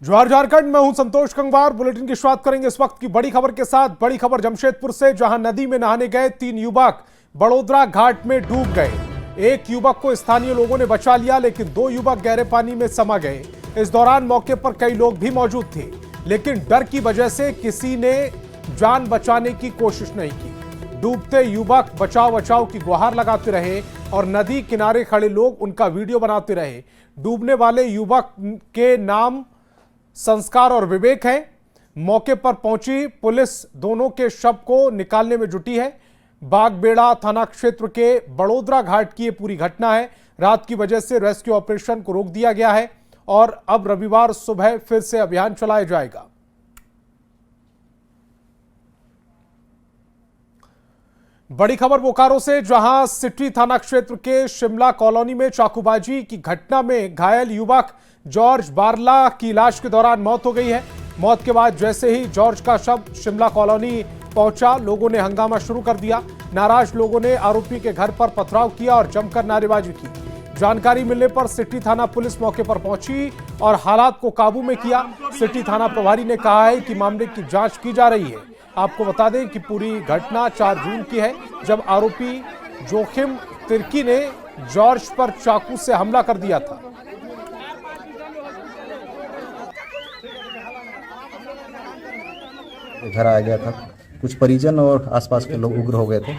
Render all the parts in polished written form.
जोहार झारखंड, मैं हूं संतोष कंगवार। बुलेटिन की शुरुआत करेंगे इस वक्त की बड़ी खबर के साथ। बड़ी खबर जमशेदपुर से, जहां नदी में नहाने गए 3 युवक बड़ोदरा घाट में डूब गए। एक युवक को स्थानीय लोगों ने बचा लिया, लेकिन 2 युवक गहरे पानी में समा गए। इस दौरान मौके पर कई लोग भी मौजूद थे, लेकिन डर की वजह से किसी ने जान बचाने की कोशिश नहीं की। डूबते युवक बचाओ बचाओ की गुहार लगाते रहे और नदी किनारे खड़े लोग उनका वीडियो बनाते रहे। डूबने वाले युवक के नाम संस्कार और विवेक है। मौके पर पहुंची पुलिस दोनों के शव को निकालने में जुटी है। बागबेड़ा थाना क्षेत्र के बड़ोदरा घाट की ये पूरी घटना है। रात की वजह से रेस्क्यू ऑपरेशन को रोक दिया गया है और अब रविवार सुबह फिर से अभियान चलाया जाएगा। बड़ी खबर बोकारो से, जहां सिटी थाना क्षेत्र के शिमला कॉलोनी में चाकूबाजी की घटना में घायल युवक जॉर्ज बारला की इलाज के दौरान मौत हो गई है। मौत के बाद जैसे ही जॉर्ज का शव शिमला कॉलोनी पहुंचा, लोगों ने हंगामा शुरू कर दिया। नाराज लोगों ने आरोपी के घर पर पथराव किया और जमकर नारेबाजी की। जानकारी मिलने पर सिटी थाना पुलिस मौके पर पहुंची और हालात को काबू में किया। सिटी थाना प्रभारी ने कहा है कि मामले की जांच की जा रही है। आपको बता दें कि पूरी घटना 4 जून की है, जब आरोपी जोखिम तिर्की ने जॉर्ज पर चाकू से हमला कर दिया था। घर आ गया था, कुछ परिजन और आसपास के लोग उग्र हो गए थे।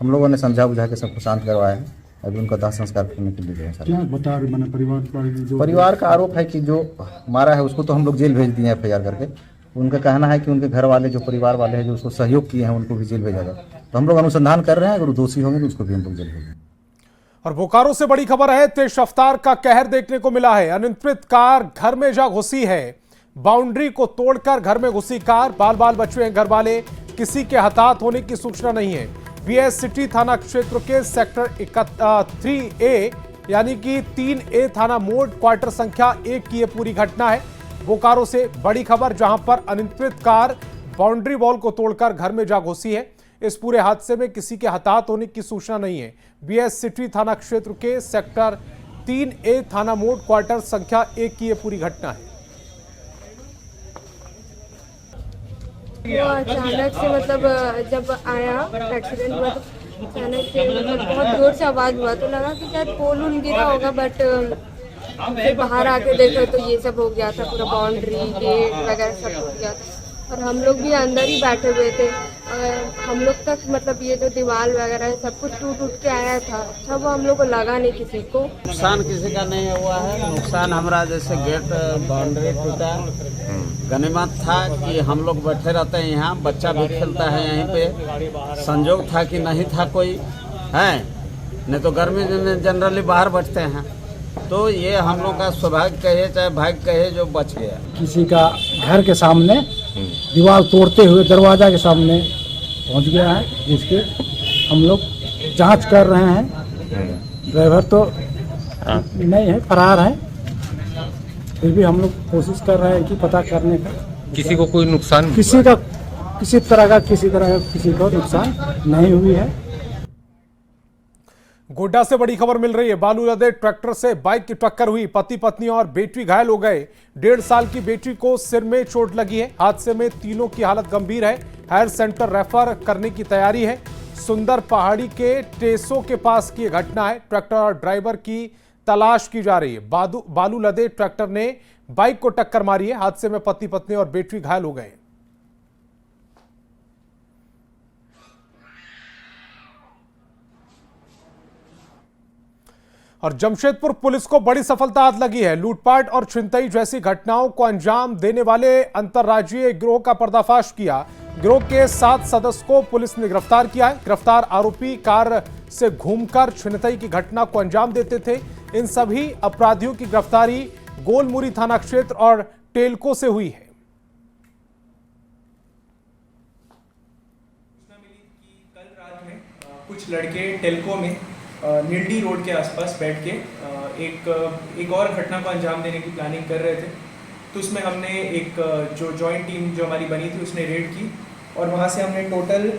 हम लोगों ने समझा बुझा के सबको शांत करवाया है। अभी उनका दाह संस्कार करने के लिए गए हैं। क्या बता रहे मैंने परिवार का आरोप है कि जो मारा है उसको तो हम लोग जेल भेज दिए हैं FIR करके। उनका कहना है कि उनके घर वाले जो परिवार वाले हैं जो उसको सहयोग किए हैं उनको भी जेल भेजा जाए। तो हम लोग अनुसंधान कर रहे हैं, अगर दोषी होंगे तो उसको भी हम लोग जेल भेजेंगे। और बोकारो से बड़ी खबर है, तेज रफ्तार का कहर देखने को मिला है। अनियंत्रित कार घर में जा घुसी है। बाउंड्री को तोड़कर घर में घुसी कार, बाल बाल बचे हैं घर वाले। किसी के हताहत होने की सूचना नहीं है। BS सिटी थाना क्षेत्र के सेक्टर 3A यानी कि 3A थाना मोड़ क्वार्टर संख्या 1 की यह पूरी घटना है। बोकारो से बड़ी खबर, जहां पर अनियंत्रित कार बाउंड्री वॉल को तोड़कर घर में जा घुसी है। इस पूरे हादसे में किसी के हताहत होने की सूचना नहीं है। BS सिटी थाना क्षेत्र के सेक्टर 3A थाना मोड़ क्वार्टर संख्या 1 की यह पूरी घटना है। वो अचानक से जब आया एक्सीडेंट हुआ तो अचानक से बहुत जोर से आवाज़ हुआ, तो लगा कि शायद पोल उल गिरा होगा, बट फिर बाहर आके देखा तो ये सब हो गया था। पूरा बाउंड्री गेट वगैरह सब हो गया था और हम लोग भी अंदर ही बैठे हुए थे। हम लोग तक ये जो दीवार वगैरह है सब कुछ टूट के आया था। अच्छा, वो हम लोग को लगा नहीं किसी को। नुकसान किसी का नहीं हुआ है। नुकसान हमारा जैसे गेट बाउंड्री टूटा, गनीमत था कि हम लोग बैठे रहते हैं यहाँ, बच्चा भी खेलता है यहीं पे। संजोग था कि नहीं था कोई है, नहीं तो गर्मी में जनरली बाहर बैठते हैं। तो ये हम लोग का सौभाग्य कहे चाहे भाग्य कहे जो बच गया। किसी का घर के सामने दीवार तोड़ते हुए दरवाजा के सामने पहुंच गया है, जिसके हम लोग जांच कर रहे हैं। ड्राइवर तो नहीं है, फरार है, फिर भी हम लोग कोशिश कर रहे हैं कि पता करने का। किसी को कोई नुकसान, किसी तरह का किसी को नुकसान नहीं हुई है। गोड्डा से बड़ी खबर मिल रही है। बालू लदे ट्रैक्टर से बाइक की टक्कर हुई, पति पत्नी और बेटी घायल हो गए। 1.5 साल की बेटी को सिर में चोट लगी है। हादसे में तीनों की हालत गंभीर है। हायर सेंटर रेफर करने की तैयारी है। सुंदर पहाड़ी के टेसो के पास की घटना है। ट्रैक्टर और ड्राइवर की तलाश की जा रही है। बालू लदे ट्रैक्टर ने बाइक को टक्कर मारी है। हादसे में पति पत्नी और बेटी घायल हो गए। और जमशेदपुर पुलिस को बड़ी सफलता हाथ लगी है। लूटपाट और छिनतई जैसी घटनाओं को अंजाम देने वाले अंतर्राज्यीय गिरोह का पर्दाफाश किया। गिरोह के 7 सदस्य को पुलिस ने गिरफ्तार किया है। गिरफ्तार आरोपी कार से घूमकर छिनतई की घटना को अंजाम देते थे। इन सभी अपराधियों की गिरफ्तारी गोलमुरी थाना क्षेत्र और टेलको से हुई है। कल रात में कुछ लड़के टेलको में नीलडी रोड के आसपास बैठ के एक और घटना को अंजाम देने की प्लानिंग कर रहे थे। तो उसमें हमने एक जो जॉइंट टीम जो हमारी बनी थी उसने रेड की और वहाँ से हमने टोटल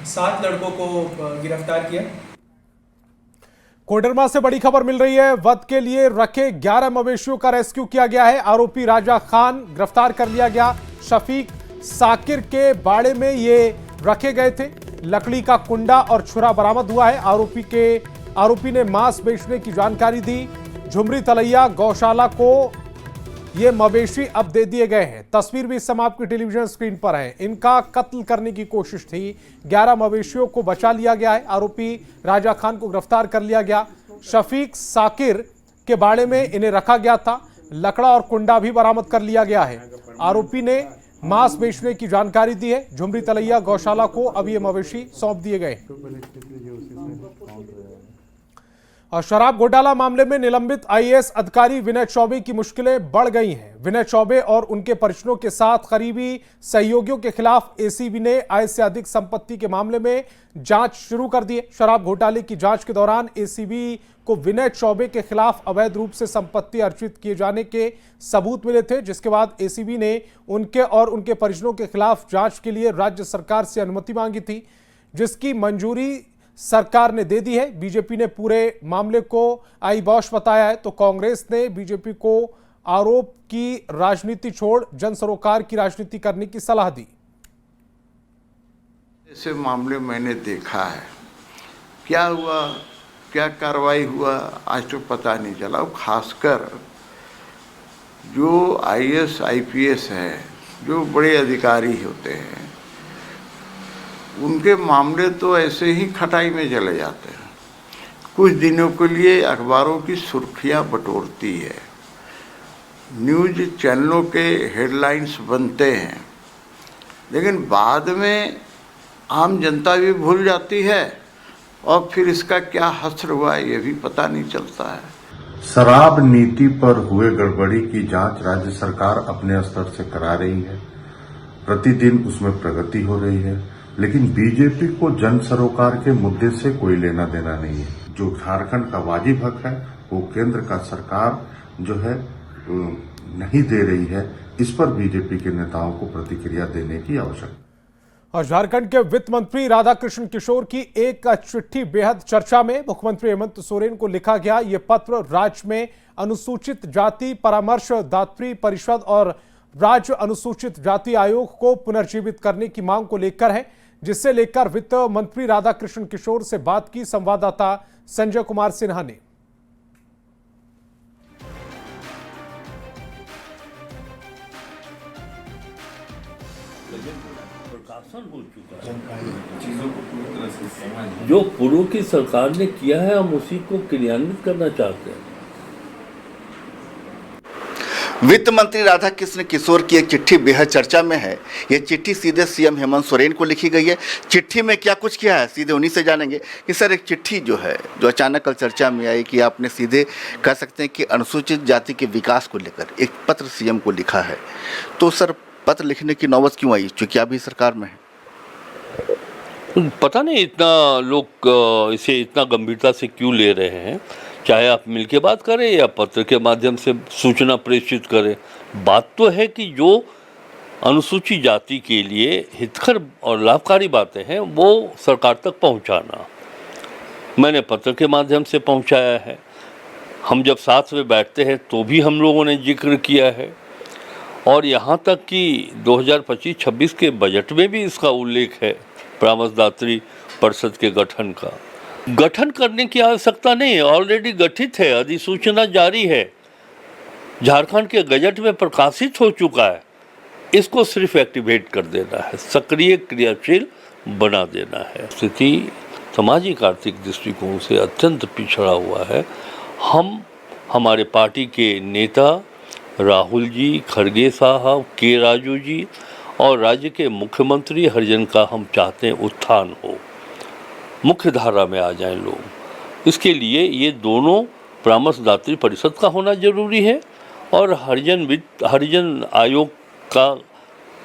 7 लड़कों को गिरफ्तार किया। कोडरमा से बड़ी खबर मिल रही है। वध के लिए रखे 11 मवेशियों का रेस्क्यू किया गया है। आरोपी राजा खान गिरफ्तार कर लिया गया। शफीक साकिर के बाड़े में ये रखे गए थे। लकड़ी का कुंडा और छुरा बरामद हुआ है। आरोपी ने मांस बेचने की जानकारी दी। झुमरी तलैया गौशाला को ये मवेशी अब दे दिए गए हैं। तस्वीर भी इस समय आपकी टेलीविजन स्क्रीन पर है। इनका कत्ल करने की कोशिश थी। 11 मवेशियों को बचा लिया गया है। आरोपी राजा खान को गिरफ्तार कर लिया गया। शफीक साकिर के बाड़े में इन्हें रखा गया था। लकड़ा और कुंडा भी बरामद कर लिया गया है। आरोपी ने मांस बेचने की जानकारी दी है। झुमरी तलैया गौशाला को अब ये मवेशी सौंप दिए गए। और शराब घोटाला मामले में निलंबित आईएएस अधिकारी विनय चौबे की मुश्किलें बढ़ गई हैं। विनय चौबे और उनके परिजनों के साथ करीबी सहयोगियों के खिलाफ एसीबी ने आय से अधिक संपत्ति के मामले में जांच शुरू कर दी है। शराब घोटाले की जांच के दौरान एसीबी को विनय चौबे के खिलाफ अवैध रूप से संपत्ति अर्जित किए जाने के सबूत मिले थे, जिसके बाद एसीबी ने उनके और उनके परिजनों के खिलाफ जांच के लिए राज्य सरकार से अनुमति मांगी थी, जिसकी मंजूरी सरकार ने दे दी है। बीजेपी ने पूरे मामले को आई बॉश बताया है, तो कांग्रेस ने बीजेपी को आरोप की राजनीति छोड़ जन सरोकार की राजनीति करने की सलाह दी। ऐसे मामले मैंने देखा है, क्या हुआ, क्या कार्रवाई हुआ, आज तो पता नहीं चला। खासकर जो आईएएस आईपीएस है, जो बड़े अधिकारी होते हैं, उनके मामले तो ऐसे ही खटाई में चले जाते हैं। कुछ दिनों के लिए अखबारों की सुर्खियां बटोरती है, न्यूज़ चैनलों के हेडलाइंस बनते हैं, लेकिन बाद में आम जनता भी भूल जाती है और फिर इसका क्या हश्र हुआ ये भी पता नहीं चलता है। शराब नीति पर हुए गड़बड़ी की जांच राज्य सरकार अपने स्तर से करा रही है। प्रतिदिन उसमें प्रगति हो रही है, लेकिन बीजेपी को जन सरोकार के मुद्दे से कोई लेना देना नहीं है। जो झारखंड का वाजिब हक है वो केंद्र का सरकार जो है नहीं दे रही है। इस पर बीजेपी के नेताओं को प्रतिक्रिया देने की आवश्यकता। और झारखंड के वित्त मंत्री राधाकृष्ण किशोर की एक चिट्ठी बेहद चर्चा में। मुख्यमंत्री हेमंत सोरेन को लिखा गया ये पत्र राज्य में अनुसूचित जाति परामर्शदात्री परिषद और राज्य अनुसूचित जाति आयोग को पुनर्जीवित करने की मांग को लेकर है, जिससे लेकर वित्त मंत्री राधाकृष्ण किशोर से बात की संवाददाता संजय कुमार सिन्हा ने। हो चुका है, जो पूर्व की सरकार ने किया है हम उसी को क्रियान्वित करना चाहते हैं। वित्त मंत्री राधाकृष्ण किशोर की एक चिट्ठी बेहद चर्चा में है। ये चिट्ठी सीधे सीएम हेमंत सोरेन को लिखी गई है। चिट्ठी में क्या कुछ किया है सीधे उन्हीं से जानेंगे कि सर एक चिट्ठी जो है जो अचानक कल चर्चा में आई कि आपने सीधे कह सकते हैं कि अनुसूचित जाति के विकास को लेकर एक पत्र सीएम को लिखा है, तो सर पत्र लिखने की नौबत क्यों आई, चूंकि अभी सरकार में है? पता नहीं इतना लोग इसे इतना गंभीरता से क्यों ले रहे हैं। चाहे आप मिलके बात करें या पत्र के माध्यम से सूचना प्रेषित करें, बात तो है कि जो अनुसूचित जाति के लिए हितकर और लाभकारी बातें हैं वो सरकार तक पहुंचाना। मैंने पत्र के माध्यम से पहुंचाया है। हम जब साथ में बैठते हैं तो भी हम लोगों ने जिक्र किया है, और यहाँ तक कि 2025-26 के बजट में भी इसका उल्लेख है परामर्शदात्री परिषद के गठन का। गठन करने की आवश्यकता नहीं है, ऑलरेडी गठित है, अधिसूचना जारी है, झारखंड के गजट में प्रकाशित हो चुका है। इसको सिर्फ एक्टिवेट कर देना है, सक्रिय क्रियाशील बना देना है। स्थिति सामाजिक आर्थिक दृष्टिकोण से अत्यंत पिछड़ा हुआ है। हमारे पार्टी के नेता राहुल जी, खड़गे साहब, के राजू जी और राज्य के मुख्यमंत्री हरिजन का हम चाहते हैं उत्थान हो, मुख्य धारा में आ जाएं लोग। इसके लिए ये दोनों परामर्शदात्री परिषद का होना जरूरी है और हरिजन आयोग का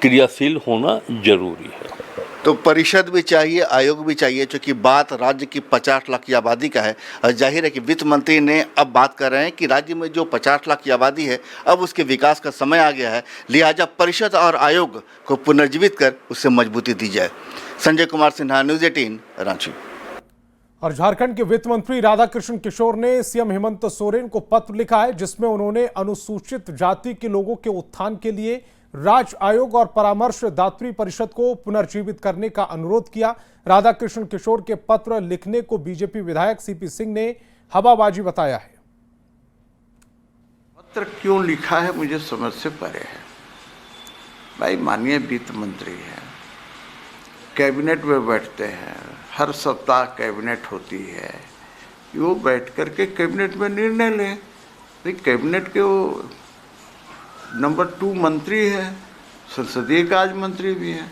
क्रियाशील होना जरूरी है। तो परिषद भी चाहिए, आयोग भी चाहिए, क्योंकि बात राज्य की 50 लाख की आबादी का है। और जाहिर है कि वित्त मंत्री ने अब बात कर रहे हैं कि राज्य में जो 50 लाख की आबादी है अब उसके विकास का समय आ गया है, लिहाजा परिषद और आयोग को पुनर्जीवित कर उससे मजबूती दी जाए। संजय कुमार सिन्हा, न्यूज़ 18, रांची। और झारखंड के वित्त मंत्री राधाकृष्ण किशोर ने सीएम हेमंत सोरेन को पत्र लिखा है, जिसमें उन्होंने अनुसूचित जाति के लोगों के उत्थान के लिए राज्य आयोग और परामर्शदात्री परिषद को पुनर्जीवित करने का अनुरोध किया। राधाकृष्ण किशोर के पत्र लिखने को बीजेपी विधायक सीपी सिंह ने हवाबाजी बताया है। पत्र क्यों लिखा है मुझे समझ से परे है। भाई माननीय वित्त मंत्री है, कैबिनेट में बैठते हैं, हर सप्ताह कैबिनेट होती है, वो बैठ करके कैबिनेट में निर्णय लें। भाई कैबिनेट के वो नंबर 2 मंत्री है, संसदीय कार्य मंत्री भी हैं,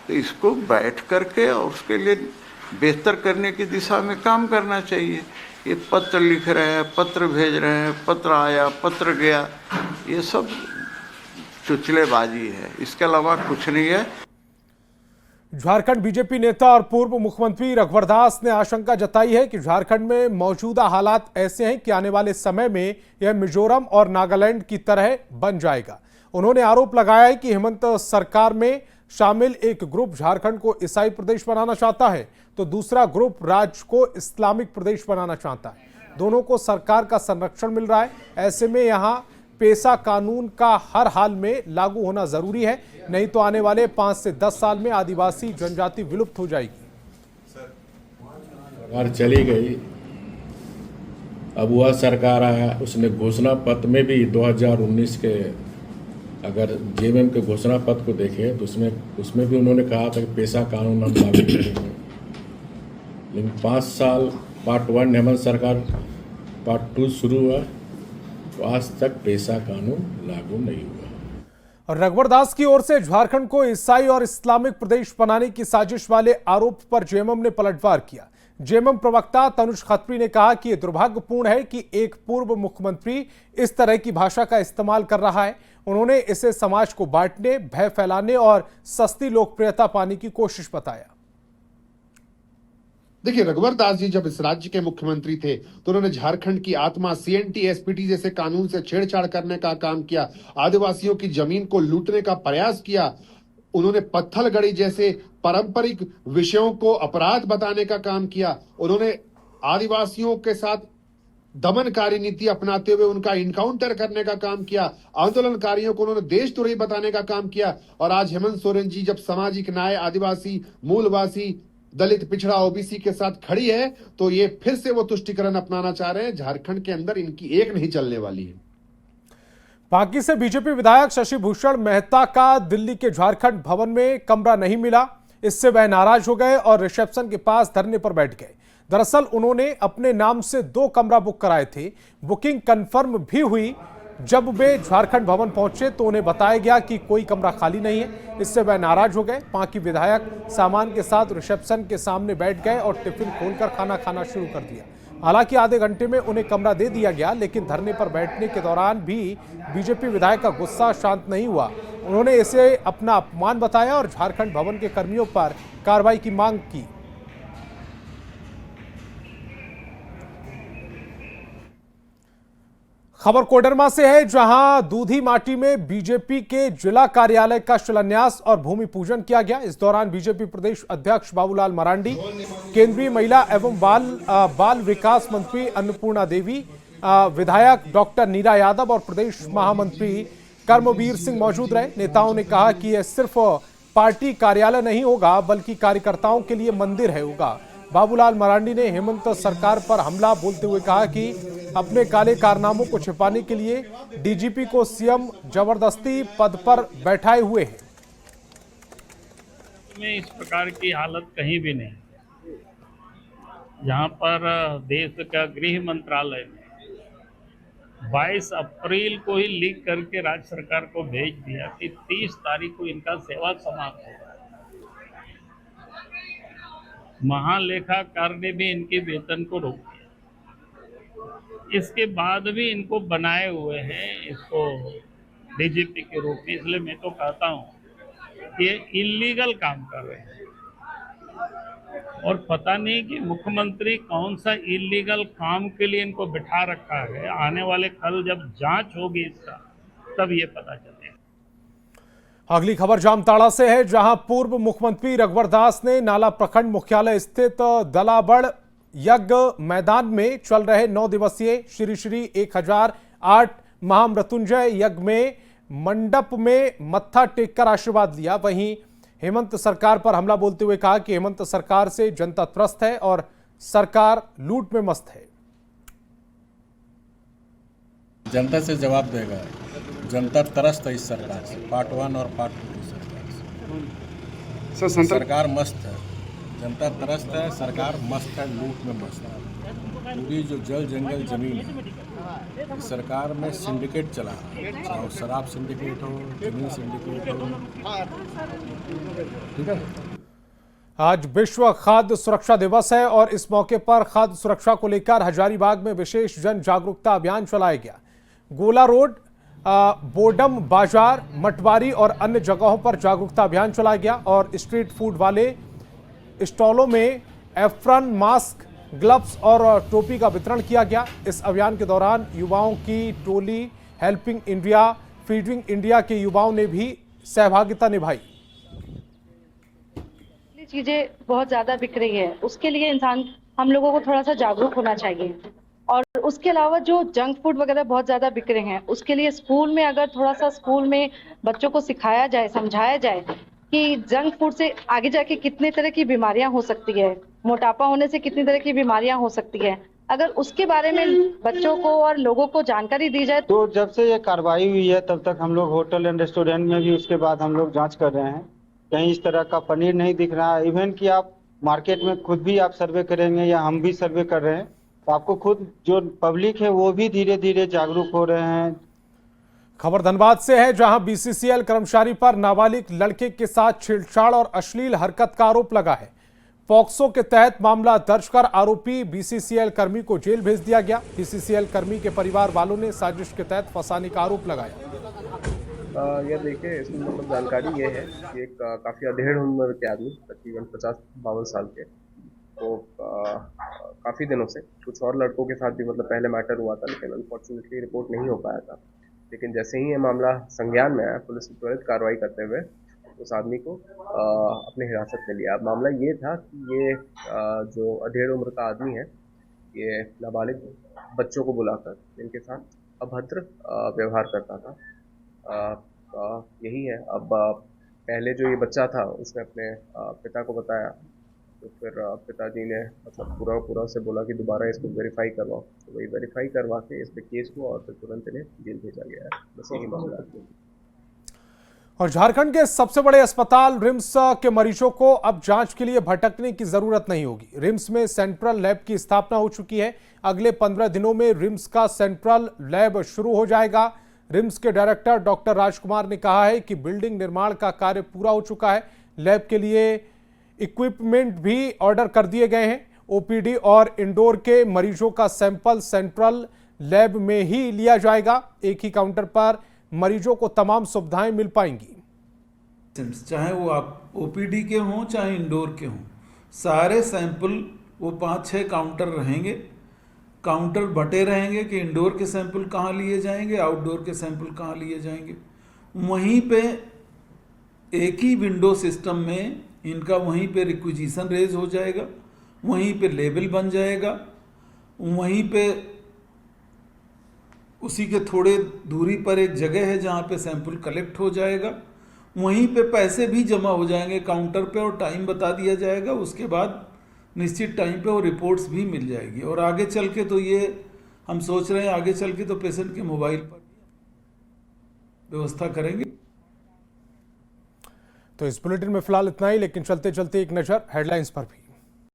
तो इसको बैठ करके और उसके लिए बेहतर करने की दिशा में काम करना चाहिए। ये पत्र लिख रहे हैं, पत्र भेज रहे हैं, पत्र आया, पत्र गया, ये सब चुचलेबाजी है, इसके अलावा कुछ नहीं है। झारखंड बीजेपी नेता और पूर्व मुख्यमंत्री रघुवर दास ने आशंका जताई है कि झारखंड में मौजूदा हालात ऐसे हैं कि आने वाले समय में यह मिजोरम और नागालैंड की तरह बन जाएगा। उन्होंने आरोप लगाया है कि हेमंत सरकार में शामिल एक ग्रुप झारखंड को ईसाई प्रदेश बनाना चाहता है, तो दूसरा ग्रुप राज्य को इस्लामिक प्रदेश बनाना चाहता है। दोनों को सरकार का संरक्षण मिल रहा है। ऐसे में यहाँ पेशा कानून का हर हाल में लागू होना जरूरी है, नहीं तो आने वाले 5 से 10 साल में आदिवासी जनजाति विलुप्त हो जाएगी। सरकार चली गई, अब वह सरकार आया, उसने घोषणा पत्र में भी 2019 के अगर जेएमएम के घोषणा पत्र को देखें तो उसमें भी उन्होंने कहा था कि पेशा कानून हम लागू करेंगे। लेकिन 5 साल पार्ट 1 हेमंत सरकार, पार्ट 2 शुरू हुआ तो आज तक पेशा कानून लागू नहीं हुआ। और रघुवर दास की ओर से झारखंड को ईसाई और इस्लामिक प्रदेश बनाने की साजिश वाले आरोप पर जेएमएम ने पलटवार किया। जेएमएम प्रवक्ता तनुज खत्री ने कहा कि यह दुर्भाग्यपूर्ण है कि एक पूर्व मुख्यमंत्री इस तरह की भाषा का इस्तेमाल कर रहा है। उन्होंने इसे समाज को बांटने, भय फैलाने और सस्ती लोकप्रियता पाने की कोशिश बताया। देखिए, रघुवर दास जी जब इस राज्य के मुख्यमंत्री थे तो उन्होंने झारखंड की आत्मा सीएनटी एसपीटी जैसे कानून से छेड़छाड़ करने का काम किया, आदिवासियों की जमीन को लूटने का प्रयास किया। उन्होंने पत्थलगड़ी जैसे पारंपरिक विषयों को अपराध बताने का काम किया। उन्होंने आदिवासियों के साथ दमनकारी नीति अपनाते हुए उनका इनकाउंटर करने का काम किया। आंदोलनकारियों को उन्होंने देशद्रोही बताने का काम किया। और आज हेमंत सोरेन जी जब सामाजिक न्याय, आदिवासी, मूलवासी, दलित, पिछड़ा, ओबीसी के साथ खड़ी है तो ये फिर से वो तुष्टिकरण अपनाना चाह रहे हैं। झारखंड के अंदर इनकी एक नहीं चलने वाली है। पांकी से बीजेपी विधायक शशि भूषण मेहता का दिल्ली के झारखंड भवन में कमरा नहीं मिला। इससे वह नाराज हो गए और रिसेप्शन के पास धरने पर बैठ गए। दरअसल उन्होंने अपने नाम से 2 कमरा बुक कराए थे। बुकिंग कंफर्म भी हुई। जब वे झारखंड भवन पहुंचे तो उन्हें बताया गया कि कोई कमरा खाली नहीं है। इससे वह नाराज हो गए। पांकी विधायक सामान के साथ रिसेप्शन के सामने बैठ गए और टिफिन खोलकर खाना खाना शुरू कर दिया। हालांकि आधे घंटे में उन्हें कमरा दे दिया गया, लेकिन धरने पर बैठने के दौरान भी बीजेपी विधायक का गुस्सा शांत नहीं हुआ। उन्होंने इसे अपना अपमान बताया और झारखंड भवन के कर्मियों पर कार्रवाई की मांग की। खबर कोडरमा से है, जहां दूधी माटी में बीजेपी के जिला कार्यालय का शिलान्यास और भूमि पूजन किया गया। इस दौरान बीजेपी प्रदेश अध्यक्ष बाबूलाल मरांडी, केंद्रीय महिला एवं बाल विकास मंत्री अन्नपूर्णा देवी, विधायक डॉक्टर नीरा यादव और प्रदेश महामंत्री कर्मवीर सिंह मौजूद रहे। नेताओं ने कहा कि यह सिर्फ पार्टी कार्यालय नहीं होगा, बल्कि कार्यकर्ताओं के लिए मंदिर है होगा। बाबूलाल मरांडी ने हेमंत सरकार पर हमला बोलते हुए कहा कि अपने काले कारनामों को छिपाने के लिए डीजीपी को सीएम जबरदस्ती पद पर बैठाए हुए हैं। में इस प्रकार की हालत कहीं भी नहीं। जहां पर देश का गृह मंत्रालय ने 22 अप्रैल को ही लीक करके राज्य सरकार को भेज दिया कि 30 तारीख को इनका सेवा समाप्त होगा। महालेखाकार ने भी इनके वेतन को रोक दिया। इसके बाद भी इनको बनाए हुए हैं इसको डीजीपी के रूप में। इसलिए मैं तो कहता हूँ ये इलीगल काम कर रहे हैं और पता नहीं कि मुख्यमंत्री कौन सा इलीगल काम के लिए इनको बिठा रखा है। आने वाले कल जब जांच होगी इसका तब ये पता चलेगा। अगली खबर जामताड़ा से है, जहां पूर्व मुख्यमंत्री रघुवर दास ने नाला प्रखंड मुख्यालय स्थित दलाबड़ यज्ञ मैदान में चल रहे 9 दिवसीय श्री श्री 1008 महामृत्युंजय यज्ञ में मंडप में मत्था टेककर आशीर्वाद लिया। वहीं हेमंत सरकार पर हमला बोलते हुए कहा कि हेमंत सरकार से जनता त्रस्त है और सरकार लूट में मस्त है। जनता से जवाब देगा, जनता त्रस्त है इस सरकार से, पार्ट 1 और पार्ट 2 की सरकार से। सरकार मस्त है, जनता त्रस्त है, सरकार मस्त है, लूट में मस्त है। पूरी जो जल जंगल जमीन है, इस सरकार में सिंडिकेट चला, चाहे वो शराब सिंडिकेट हो, जमीन सिंडिकेट हो, ठीक है। आज विश्व खाद्य सुरक्षा दिवस है और इस मौके पर खाद्य सुरक्षा को लेकर हजारीबाग में विशेष जन जागरूकता अभियान चलाया गया। गोला रोड, बोडम बाजार, मटवारी और अन्य जगहों पर जागरूकता अभियान चलाया गया और स्ट्रीट फूड वाले स्टॉलों में एप्रन, मास्क, ग्लव्स और टोपी का वितरण किया गया। इस अभियान के दौरान युवाओं की टोली हेल्पिंग इंडिया, फीडिंग इंडिया के युवाओं ने भी सहभागिता निभाई। चीजें बहुत ज्यादा बिक रही है, उसके लिए हम लोगों को थोड़ा सा जागरूक होना चाहिए। और उसके अलावा जो जंक फूड वगैरह बहुत ज्यादा बिक रहे हैं, उसके लिए स्कूल में अगर थोड़ा सा स्कूल में बच्चों को सिखाया जाए, समझाया जाए कि जंक फूड से आगे जाके कितने तरह की बीमारियां हो सकती है, मोटापा होने से कितनी तरह की बीमारियां हो सकती है, अगर उसके बारे में बच्चों को और लोगों को जानकारी दी जाए। तो जब से ये कार्रवाई हुई है तब तक हम लोग होटल एंड रेस्टोरेंट में भी उसके बाद हम लोग जांच कर रहे हैं, कहीं इस तरह का पनीर नहीं दिख रहा है। इवन कि आप मार्केट में खुद भी आप सर्वे करेंगे या हम भी सर्वे कर रहे हैं, तो आपको खुद जो पब्लिक है वो भी धीरे धीरे जागरूक हो रहे हैं। खबर धनबाद से है, जहां बीसीसीएल कर्मचारी पर नाबालिग लड़के के साथ छेड़छाड़ और अश्लील हरकत का आरोप लगा है। पॉक्सो के तहत मामला दर्ज कर आरोपी बीसीसीएल कर्मी को जेल भेज दिया गया। बीसीसीएल कर्मी के परिवार वालों ने साजिश के तहत फंसाने का आरोप लगाया। यह देखिए, इसमें मतलब जानकारी ये है कि एक काफ़ी अधेड़ उम्र के आदमी, तकरीबन 50-52 साल के, तो काफ़ी दिनों से कुछ और लड़कों के साथ भी मतलब पहले मैटर हुआ था, लेकिन अनफॉर्चुनेटली रिपोर्ट नहीं हो पाया था। लेकिन जैसे ही ये मामला संज्ञान में आया, पुलिस ने त्वरित कार्रवाई करते हुए उस आदमी को अपने हिरासत में लिया। अब मामला ये था कि ये जो अधेड़ उम्र का आदमी है, ये नाबालिग बच्चों को बुलाकर इनके साथ अभद्र व्यवहार करता था। यही है। अब पहले जो ये बच्चा था उसने अपने पिता को बताया, तो फिर पिताजी ने मतलब पूरा से बोला कि दोबारा इसको वेरीफाई करवाओ, तो वही वेरीफाई करवा के इस पर केस हुआ और फिर तुरंत इन्हें जेल भेजा गया है। बस यही मामला है। और झारखंड के सबसे बड़े अस्पताल रिम्स के मरीजों को अब जांच के लिए भटकने की जरूरत नहीं होगी। रिम्स में सेंट्रल लैब की स्थापना हो चुकी है। अगले 15 दिनों में रिम्स का सेंट्रल लैब शुरू हो जाएगा। रिम्स के डायरेक्टर डॉक्टर राजकुमार ने कहा है कि बिल्डिंग निर्माण का कार्य पूरा हो चुका है। लैब के लिए इक्विपमेंट भी ऑर्डर कर दिए गए हैं। ओपीडी और इंडोर के मरीजों का सैंपल सेंट्रल लैब में ही लिया जाएगा। एक ही काउंटर पर मरीजों को तमाम सुविधाएं मिल पाएंगी। चाहे वो आप ओपीडी के हों चाहे इंडोर के हों, सारे सैंपल वो 5-6 काउंटर रहेंगे। काउंटर बटे रहेंगे कि इंडोर के सैंपल कहाँ लिए जाएंगे, आउटडोर के सैंपल कहाँ लिए जाएंगे। वहीं पे एक ही विंडो सिस्टम में इनका वहीं पे रिक्विजिशन रेज हो जाएगा, वहीं पे लेबल बन जाएगा, वहीं पे उसी के थोड़े दूरी पर एक जगह है जहाँ पे सैंपल कलेक्ट हो जाएगा। वहीं पे पैसे भी जमा हो जाएंगे काउंटर पे और टाइम बता दिया जाएगा। उसके बाद निश्चित टाइम पे वो रिपोर्ट्स भी मिल जाएगी। और आगे चल के तो ये हम सोच रहे हैं, आगे चल के तो पेशेंट के मोबाइल पर व्यवस्था करेंगे। तो इस बुलेटिन में फिलहाल इतना ही, लेकिन चलते चलते एक नजर हेडलाइंस पर भी।